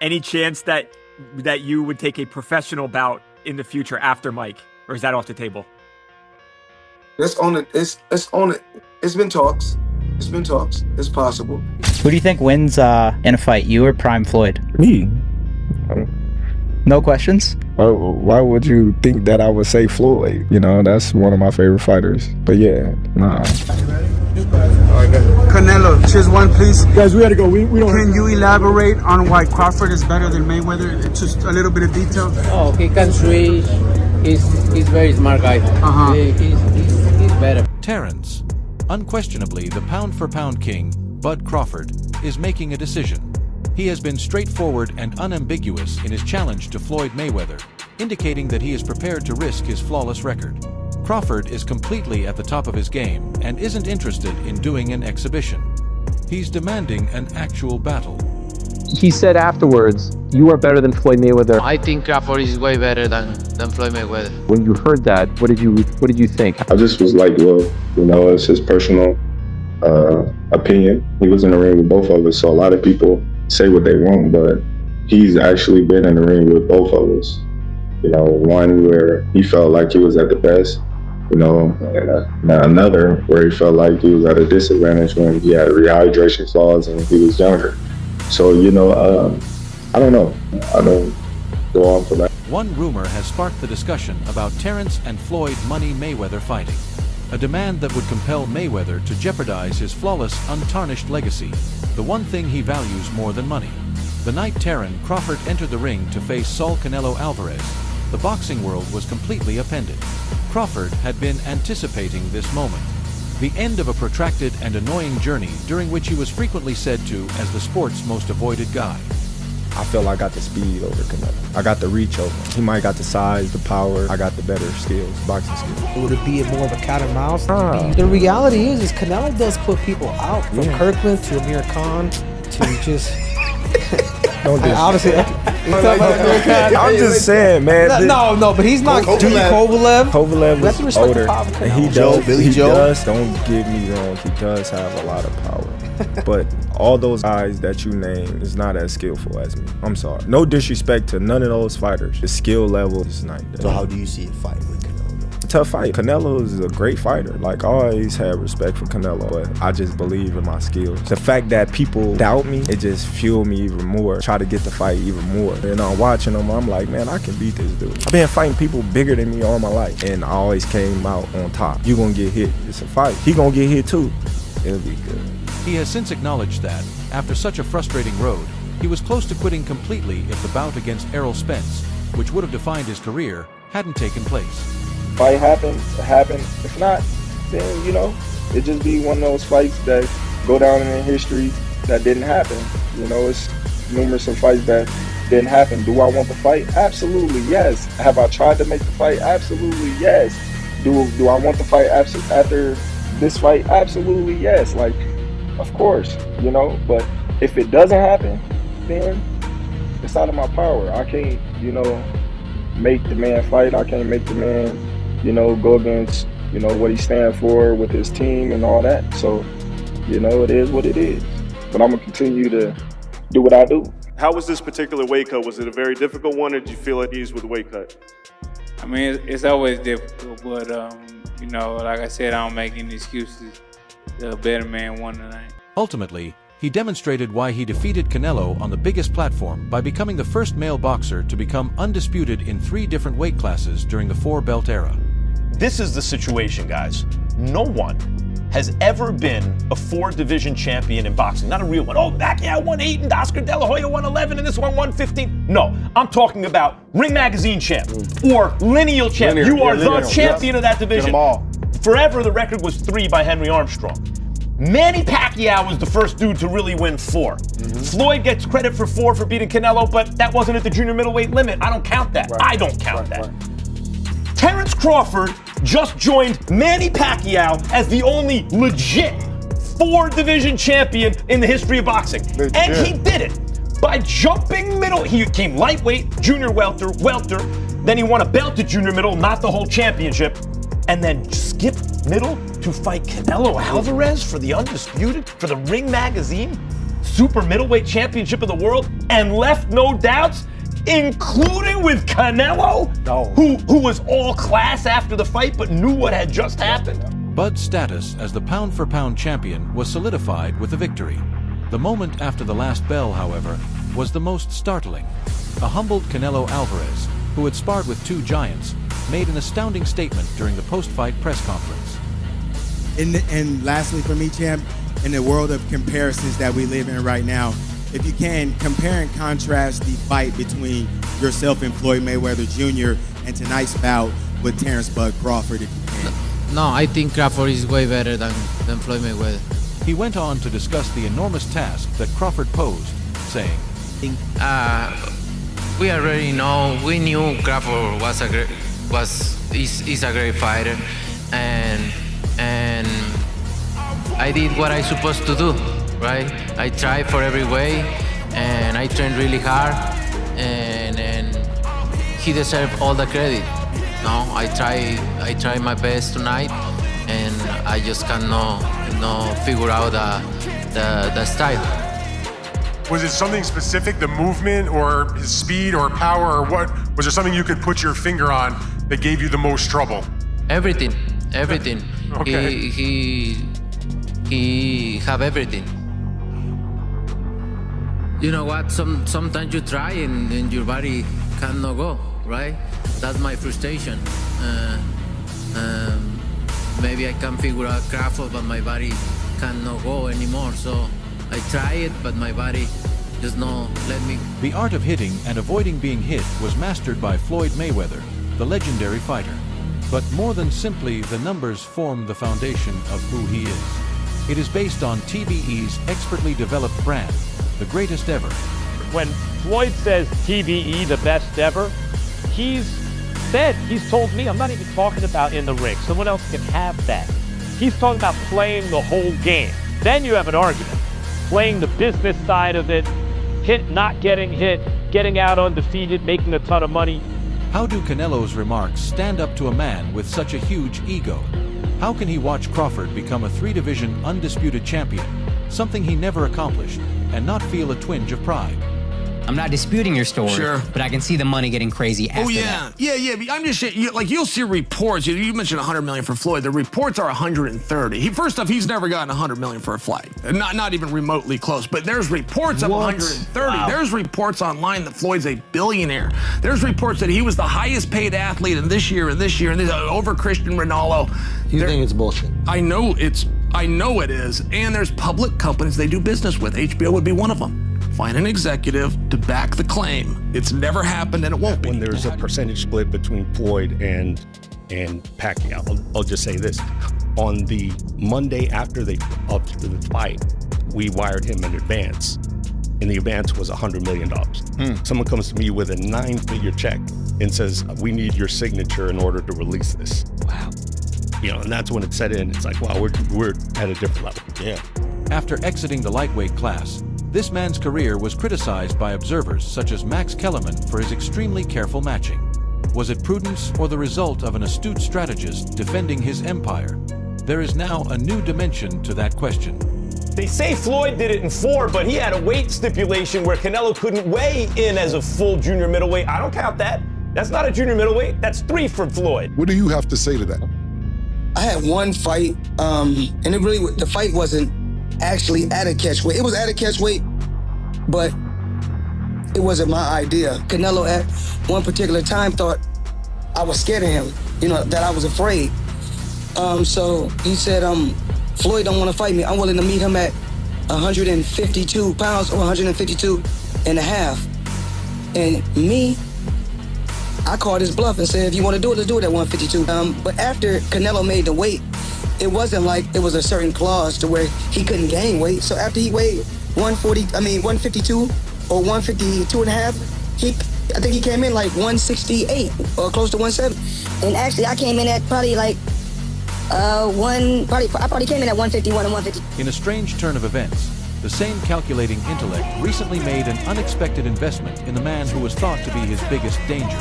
any chance that you would take a professional bout in the future after Mike, or is that off the table? It's on it. It's on it. It's been talks. It's been talks. It's possible. Who do you think wins in a fight, you or Prime Floyd? Me. No questions? Why would you think that I would say Floyd? You know, that's one of my favorite fighters. But yeah, nah. Canelo, choose one, please. Guys, we gotta go. We don't. Can you elaborate on why Crawford is better than Mayweather? It's just a little bit of detail. Oh, he can switch. He's very smart guy. He's better. Terence, unquestionably the pound-for-pound king, Bud Crawford, is making a decision. He has been straightforward and unambiguous in his challenge to Floyd Mayweather, indicating that he is prepared to risk his flawless record. Crawford is completely at the top of his game and isn't interested in doing an exhibition. He's demanding an actual battle. He said afterwards, "You are better than Floyd Mayweather." I think Crawford is way better than Floyd Mayweather. When you heard that, what did you think? I just was like, well, you know, it's his personal opinion. He was in the ring with both of us, so a lot of people say what they want, but he's actually been in the ring with both of us. You know, one where he felt like he was at the best, you know, and another where he felt like he was at a disadvantage when he had rehydration flaws and he was younger. So, you know, I don't know. I don't go on for that. One rumor has sparked the discussion about Terence and Floyd Money Mayweather fighting, a demand that would compel Mayweather to jeopardize his flawless, untarnished legacy, the one thing he values more than money. The night Terence Crawford entered the ring to face Saul Canelo Alvarez, the boxing world was completely upended. Crawford had been anticipating this moment, the end of a protracted and annoying journey during which he was frequently said to as the sport's most avoided guy. I feel like I got the speed over Canelo. I got the reach over him. He might got the size, the power. I got the better skills, boxing skills. Would it be more of a cat and mouse? The reality is Canelo does put people out. From Kirkland to Amir Khan to just... Don't do honestly, I'm just saying, man. No, but he's not. Kovalev is older, and he does. Don't get me wrong, he does have a lot of power. But all those guys that you name is not as skillful as me. I'm sorry. No disrespect to none of those fighters. The skill level is not there. So how do you see a fight with Canelo? Tough fight. Canelo is a great fighter. Like, I always had respect for Canelo, but I just believe in my skills. The fact that people doubt me, it just fueled me even more. Try to get the fight even more. And I'm watching them, I'm like, man, I can beat this dude. I've been fighting people bigger than me all my life, and I always came out on top. You gonna get hit. It's a fight. He gonna get hit too. It'll be good. He has since acknowledged that, after such a frustrating road, he was close to quitting completely if the bout against Errol Spence, which would have defined his career, hadn't taken place. Fight happened, it happened. If not, then, you know, it just be one of those fights that go down in history that didn't happen. You know, it's numerous of fights that didn't happen. Do I want the fight? Absolutely, yes. Have I tried to make the fight? Absolutely, yes. Do I want the fight after this fight? Absolutely, yes. Like, of course, you know, but if it doesn't happen, then it's out of my power. I can't, you know, make the man fight. I can't make the man, you know, go against, you know, what he stands for with his team and all that. So, you know, it is what it is. But I'm going to continue to do what I do. How was this particular weight cut? Was it a very difficult one, or did you feel at ease with the weight cut? I mean, it's always difficult, but, you know, like I said, I don't make any excuses. The better man won tonight. Ultimately, he demonstrated why he defeated Canelo on the biggest platform by becoming the first male boxer to become undisputed in 3 different weight classes during the 4-belt era. This is the situation, guys. No one has ever been a 4-division champion in boxing. Not a real one. Oh, Pacquiao won 8 and Oscar De La Hoya won 11 and this one won 15. No, I'm talking about Ring Magazine champ or lineal champ. You are the champion of that division. Get them all. Forever, the record was 3 by Henry Armstrong. Manny Pacquiao was the first dude to really win 4. Floyd gets credit for 4 for beating Canelo, but that wasn't at the junior middleweight limit. I don't count that. I don't count that. Terence Crawford just joined Manny Pacquiao as the only legit 4-division champion in the history of boxing. And he did it by jumping middle. He came lightweight, junior welter, then he won a belt at junior middle, not the whole championship, and then skipped middle to fight Canelo Alvarez for the undisputed, for the Ring Magazine super middleweight championship of the world and left no doubts, including with Canelo, who was all class after the fight but knew what had just happened? Bud's status as the pound-for-pound champion was solidified with the victory. The moment after the last bell, however, was the most startling. A humbled Canelo Alvarez, who had sparred with two giants, made an astounding statement during the post-fight press conference. And lastly for me, champ, in the world of comparisons that we live in right now, if you can, compare and contrast the fight between yourself and Floyd Mayweather Jr. and tonight's bout with Terence "Bud" Crawford, if you can. No, I think Crawford is way better than Floyd Mayweather. He went on to discuss the enormous task that Crawford posed, saying, We already know, we knew Crawford is a great fighter, and I did what I supposed to do, right? I tried for every way, and I trained really hard, and he deserved all the credit. No, I tried my best tonight, and I just cannot figure out the style. Was it something specific, the movement or his speed or power, or what? Was there something you could put your finger on that gave you the most trouble? Everything. Okay. He have everything. You know what? Sometimes you try and your body cannot go, right? That's my frustration. Maybe I can figure out Crawford, but my body cannot go anymore. So I try it, but my body just not let me. The art of hitting and avoiding being hit was mastered by Floyd Mayweather, the legendary fighter. But more than simply the numbers form the foundation of who he is. It is based on TBE's expertly developed brand, the greatest ever. When Floyd says TBE, the best ever, he's told me, I'm not even talking about in the ring. Someone else can have that. He's talking about playing the whole game. Then you have an argument. Playing the business side of it, not getting hit, getting out undefeated, making a ton of money. How do Canelo's remarks stand up to a man with such a huge ego? How can he watch Crawford become a three-division undisputed champion, something he never accomplished, and not feel a twinge of pride? I'm not disputing your story, sure, but I can see the money getting crazy after that. Yeah. I'm just saying, like, you'll see reports. You mentioned 100 million for Floyd. The reports are 130. First off, he's never gotten 100 million for a fight, not even remotely close. But there's reports of 130. Wow. There's reports online that Floyd's a billionaire. There's reports that he was the highest paid athlete in this year, and over Cristiano Ronaldo. You think it's bullshit? I know it is. And there's public companies they do business with. HBO would be one of them. Find an executive to back the claim. It's never happened and it won't be. When there's a percentage split between Floyd and Pacquiao, I'll just say this. On the Monday after the fight, we wired him an advance, and the advance was $100 million. Someone comes to me with a 9-figure check and says, we need your signature in order to release this. Wow. And that's when it set in. It's like, wow, we're at a different level. Yeah. After exiting the lightweight class, this man's career was criticized by observers such as Max Kellerman for his extremely careful matching. Was it prudence or the result of an astute strategist defending his empire? There is now a new dimension to that question. They say Floyd did it in 4, but he had a weight stipulation where Canelo couldn't weigh in as a full junior middleweight. I don't count that. That's not a junior middleweight. That's 3 for Floyd. What do you have to say to that? I had one fight, and the fight wasn't actually at a catch weight. It was at a catch weight, but it wasn't my idea. Canelo at one particular time thought I was scared of him, that I was afraid. So he said, Floyd don't want to fight me. I'm willing to meet him at 152 pounds or 152 and a half. And me, I called his bluff and said, if you want to do it, let's do it at 152. But after Canelo made the weight, it wasn't like it was a certain clause to where he couldn't gain weight. So after he weighed 152 or 152 and a half, I think he came in like 168 or close to 170. And actually, I came in at probably like I probably came in at 151 and 150. In a strange turn of events, the same calculating intellect recently made an unexpected investment in the man who was thought to be his biggest danger.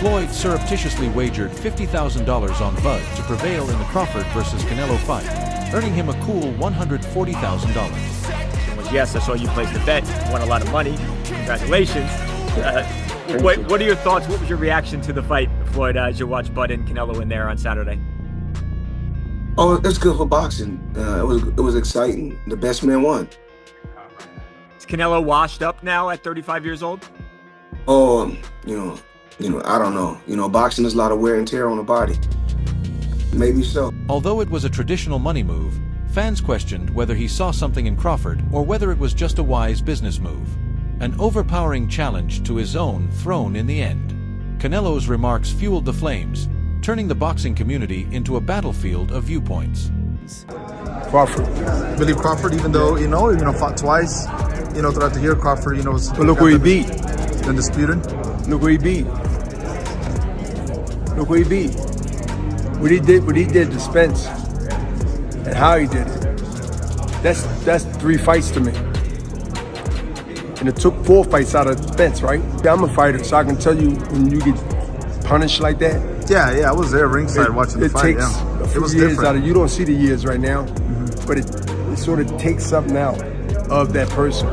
Floyd surreptitiously wagered $50,000 on Bud to prevail in the Crawford versus Canelo fight, earning him a cool $140,000. yes, I saw you place the bet. You won a lot of money. Congratulations. What are your thoughts? What was your reaction to the fight, Floyd, as you watched Bud and Canelo in there on Saturday? Oh, it's good for boxing. It was exciting. The best man won. Is Canelo washed up now at 35 years old? Oh, you know, I don't know. Boxing is a lot of wear and tear on the body. Maybe so. Although it was a traditional money move, fans questioned whether he saw something in Crawford or whether it was just a wise business move. An overpowering challenge to his own throne in the end. Canelo's remarks fueled the flames, turning the boxing community into a battlefield of viewpoints. Crawford, Billy Crawford, even though fought twice, throughout the year, Crawford, was. But look where he beat. Undisputed. Look where he beat. Look where he beat. What he did to Spence, and how he did it. That's 3 fights to me. And it took 4 fights out of Spence, right? Yeah, I'm a fighter, so I can tell you when you get punished like that. Yeah, I was there ringside watching the fight. It takes a few years out of you. Don't see the years right now, but it sort of takes something out of that person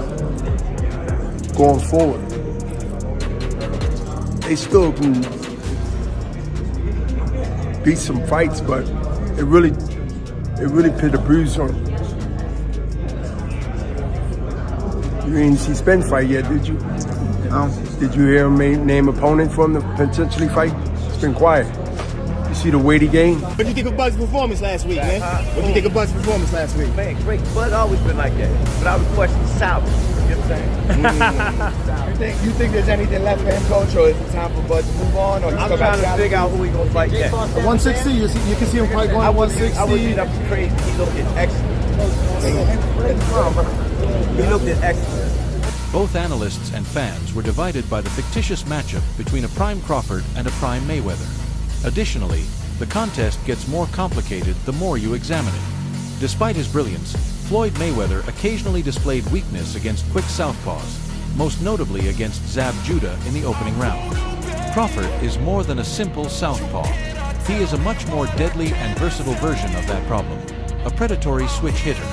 going forward. They still can beat some fights, but it really put a bruise on them. You didn't see Spence fight yet, did you? No. Did you hear him name opponent for him to potentially fight? It's been quiet. You see the weight he gained? What do you think of Bud's performance last week, man? What do you think of Bud's performance last week? Man, great. Bud's always been like that. But I was questioning salary. You know what I'm saying? You think there's anything left for him, Coach, or is it time for Bud to move on? Or I'm trying to figure out who he's gonna fight next. At 160, you can see him probably going at 160. I would think I'm crazy. He looked excellent. He looked excellent. Both analysts and fans were divided by the fictitious matchup between a prime Crawford and a prime Mayweather. Additionally, the contest gets more complicated the more you examine it. Despite his brilliance, Floyd Mayweather occasionally displayed weakness against quick southpaws, most notably against Zab Judah in the opening round. Crawford is more than a simple southpaw. He is a much more deadly and versatile version of that problem, a predatory switch hitter.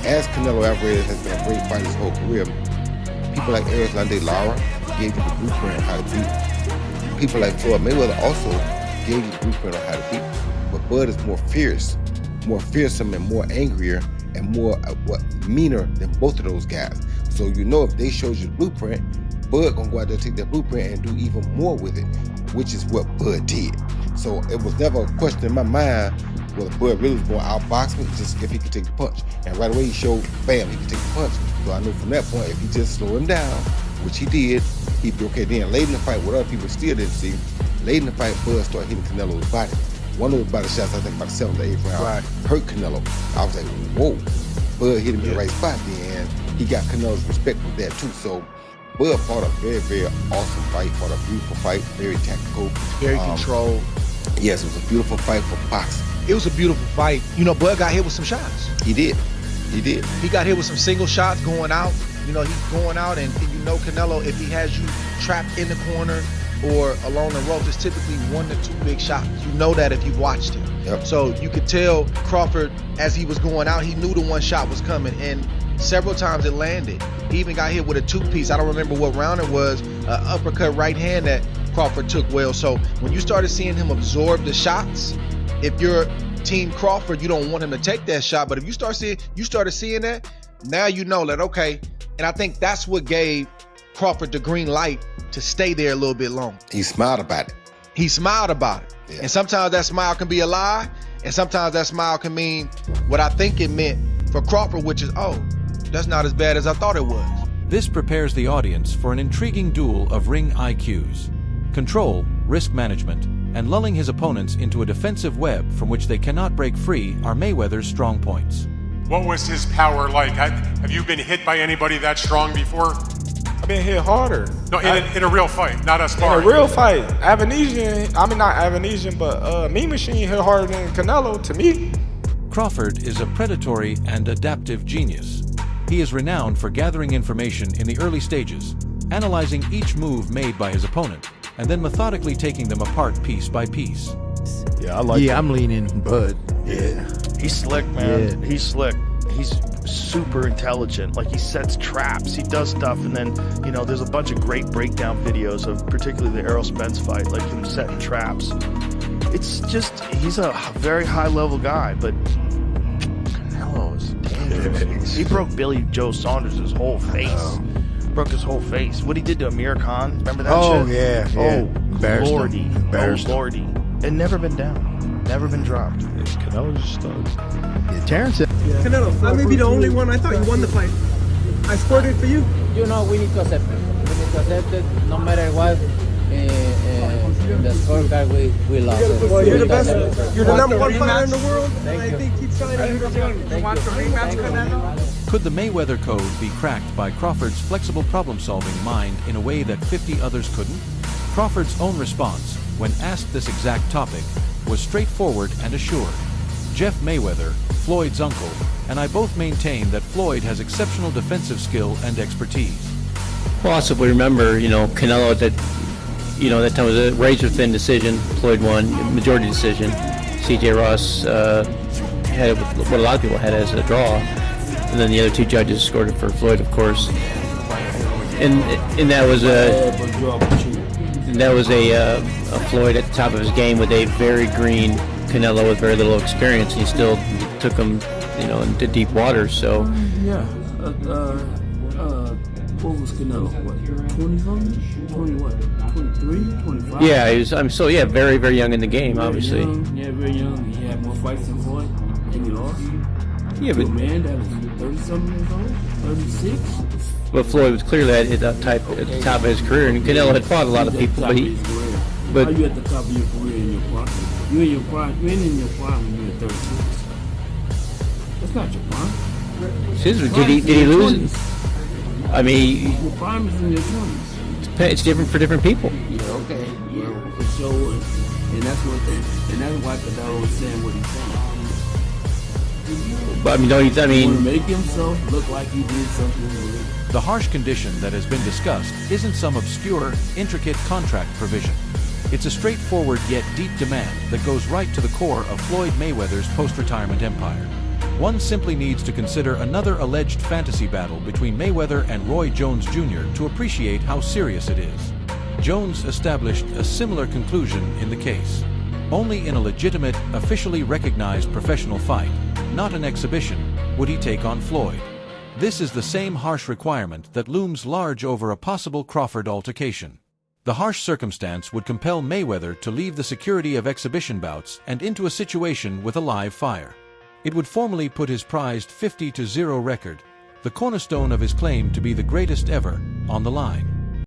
As Canelo Alvarez has been a great fighter his whole career, people like Erislandy Lara gave you the blueprint on how to beat. People like Floyd Mayweather also gave you the blueprint on how to beat. But Bud is more fierce, more fearsome and more angrier and more meaner than both of those guys. So if they showed you the blueprint, Bud gonna go out there and take that blueprint and do even more with it, which is what Bud did. So it was never a question in my mind whether Bud really was going to outbox me, just if he could take the punch. And right away he showed, bam, he could take the punch. So I knew from that point, if he just slowed him down, which he did, he'd be okay. Then late in the fight, what other people still didn't see, late in the fight, Bud started hitting Canelo's body. One of the body shots, I think about the 7th or 8th round, hurt Canelo. I was like, whoa. Bud hit him in the right spot then. He got Canelo's respect with that too. So Bud fought a very, very awesome fight, fought a beautiful fight, very tactical. Very controlled. Yes, it was a beautiful fight for boxing. It was a beautiful fight. Bud got hit with some shots. He did. He got hit with some single shots going out. He's going out, and Canelo, if he has you trapped in the corner or along the rope, it's typically 1 to 2 big shots. You know that if you've watched him. Yep. So you could tell Crawford, as he was going out, he knew the one shot was coming, and several times it landed. He even got hit with a 2-piece. I don't remember what round it was, an uppercut right hand that Crawford took well. So when you started seeing him absorb the shots, if you're Team Crawford, you don't want him to take that shot. But if you started seeing that, now you know that, okay. And I think that's what gave Crawford the green light to stay there a little bit longer. He smiled about it. Yeah. And sometimes that smile can be a lie, and sometimes that smile can mean what I think it meant for Crawford, which is, oh, that's not as bad as I thought it was. This prepares the audience for an intriguing duel of ring IQs. Control, risk management, and lulling his opponents into a defensive web from which they cannot break free are Mayweather's strong points. What was his power like? Have you been hit by anybody that strong before? I've been hit harder. No, in a real fight, not a sparring. In a real fight. Not Avanesian, but Mean Machine hit harder than Canelo, to me. Crawford is a predatory and adaptive genius. He is renowned for gathering information in the early stages, analyzing each move made by his opponent, and then methodically taking them apart piece by piece. Yeah, I'm leaning Bud. Yeah. He's slick, man. Yeah. He's slick. super intelligent. Like, he sets traps, he does stuff, and then, you know, there's a bunch of great breakdown videos of particularly the Errol Spence fight, like him setting traps. It's just, he's a very high-level guy, but Canelo is dangerous. He broke Billy Joe Saunders' whole face. Broke his whole face. What he did to Amir Khan, remember that shit? Yeah. Oh, lordy. Oh, lordy. And never been down. Never been dropped. Canelo's a stud. Yeah, Terence. Canelo, I may be the only one. I thought you won the fight. I scored it for you. You know, we need to accept it. We need to accept it no matter what. The scorecard, we lost it. Well, you're the best. You're the number one fighter in the world. Thank I you. think keep shining. You want the rematch, Canelo? Could the Mayweather code be cracked by Crawford's flexible problem-solving mind in a way that 50 others couldn't? Crawford's own response, when asked this exact topic, was straightforward and assured. Jeff Mayweather, Floyd's uncle, and I both maintain that Floyd has exceptional defensive skill and expertise. Well, also, if we remember, you know, Canelo that time was a razor-thin decision. Floyd won, majority decision. C.J. Ross had what a lot of people had as a draw, and then the other two judges scored it for Floyd, of course. And that was a Floyd at the top of his game with a very green Canelo with very little experience. He still took him, you know, into deep waters. So yeah, what was Canelo? What, 20-something? 20 what? 23? 25? yeah, he was. Very, very young in the game, obviously. Very young. He had more fights than Floyd, and he lost. Yeah, but a man that was 30-something years old, 36. But Floyd was clearly at the top of his career, and Canelo had fought a lot of people, but How you at the top of your career in your prime? You in your prime when you're at 36. That's not your prime. Did he lose? I mean, your prime is in your 20s. It's different for different people. Yeah, okay. Yeah, for sure. And that's what and that's why Canelo was saying what he's saying. But I mean, he want to make himself look like he did something weird. The harsh condition that has been discussed isn't some obscure, intricate contract provision. It's a straightforward yet deep demand that goes right to the core of Floyd Mayweather's post-retirement empire. One simply needs to consider another alleged fantasy battle between Mayweather and Roy Jones Jr. to appreciate how serious it is. Jones established a similar conclusion in the case. Only in a legitimate, officially recognized professional fight, not an exhibition, would he take on Floyd. This is the same harsh requirement that looms large over a possible Crawford altercation. The harsh circumstance would compel Mayweather to leave the security of exhibition bouts and into a situation with a live fire. It would formally put his prized 50-0 record, the cornerstone of his claim to be the greatest ever, on the line.